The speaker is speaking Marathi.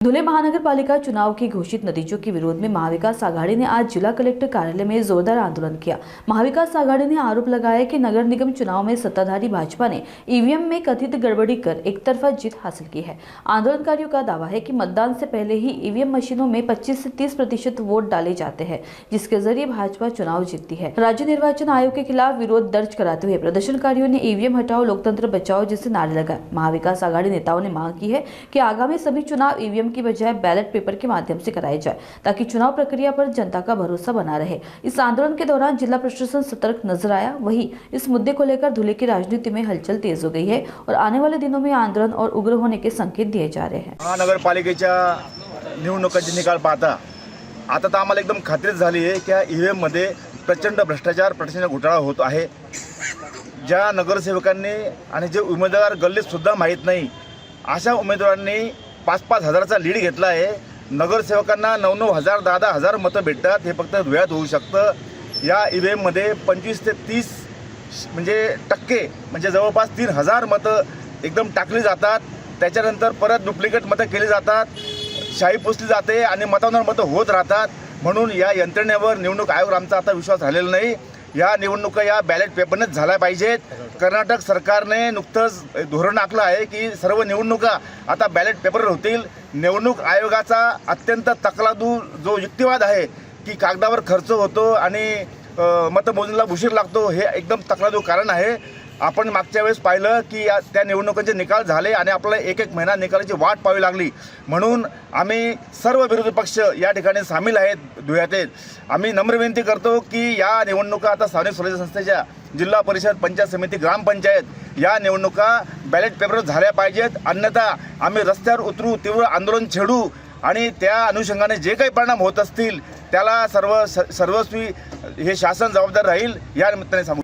धुले महानगर पालिका चुनाव के घोषित नतीजों के विरोध में महाविकास आघाड़ी ने आज जिला कलेक्टर कार्यालय में जोरदार आंदोलन किया। महाविकास आघाड़ी ने आरोप लगाया कि नगर निगम चुनाव में सत्ताधारी भाजपा ने ईवीएम में कथित गड़बड़ी कर एकतरफा जीत हासिल की है। आंदोलनकारियों का दावा है कि मतदान से पहले ही ईवीएम मशीनों में 25 से 30% वोट डाले जाते हैं, जिसके जरिए भाजपा चुनाव जीतती है। राज्य निर्वाचन आयोग के खिलाफ विरोध दर्ज कराते हुए प्रदर्शनकारियों ने ईवीएम हटाओ लोकतंत्र बचाओ जैसे नारे लगाए। महाविकास आघाड़ी नेताओं ने मांग की है कि आगामी सभी चुनाव ईवीएम की बजाय बैलेट पेपर के माध्यम से कराए जाए, ताकि चुनाव प्रक्रिया पर जनता का भरोसा बना रहे। इस आंदोलन के दौरान जिला प्रशासन सतर्क नजर आया। वहीं इस मुद्दे को लेकर धुले की राजनीति में हलचल तेज हो गई है और आने वाले दिनों में आंदोलन और उग्र होने के संकेत दिए जा रहे हैं। महानगरपालिकेच्या निवडणुकांचे निकाल पाहता आता तर आम्हाला एकदम खात्रीच झाली आहे की ईव्हीएम मध्ये प्रचंड भ्रष्टाचार, प्रचंड घोटाळा होत आहे। ज्या नगरसेवकांनी आणि जे उमेदवार गल्लीत सुद्धा माहीत नाही अशा उमेदवारांनी 5-5 हजाराचा लीड घेतला आहे। नगरसेवकांना 9-9 हजार 10-10 हजार मतं भेटतात, हे फक्त धुळ्यात होऊ शकतं। या ईव्हीएम मध्ये 25 ते 30 टक्के म्हणजे जवळपास 3000 मतं एकदम टाकली जातात। त्याच्यानंतर परत डुप्लिकेट मतं केली जातात, शाई पुसली जाते आणि मतांवर मतं होत राहतात। म्हणून या यंत्रणेवर निवडणूक आयोग आमचा आता विश्वास राहिलेला नाही। या निवडणुका या बॅलेट पेपरनेच झाल्या पाहिजेत। कर्नाटक सरकारने नुकतंच धोरण आखलं आहे की सर्व निवडणुका आता बॅलेट पेपरवर होतील। निवडणूक आयोगाचा अत्यंत तकलादू जो युक्तिवाद आहे की कागदावर खर्च होतो आणि मतमोजणीला उशीर लागतो, हे एकदम तकलादू कारण आहे। आपण मागच्या वेळेस पाहिलं की त्या निवडणुकांचे निकाल झाले आणि आपल्याला एक महिना निकालाची वाट पाहावी लागली। म्हणून आम्ही सर्व विरोधी पक्ष या ठिकाणी सामील आहेत धुळ्यात। आम्ही नम्र विनंती करतो की या निवडणुका आता स्थानिक स्वराज्य संस्थेच्या जिल्हा परिषद, पंचायत समिती, ग्रामपंचायत या निवडणुका बॅलेट पेपरवर झाल्या पाहिजेत। अन्यथा आम्ही रस्त्यावर उतरू, तीव्र आंदोलन छेडू आणि त्या अनुषंगाने जे काही परिणाम होत असतील त्याला सर्वस्वी हे शासन जबाबदार राहील, या निमित्ताने सांगू।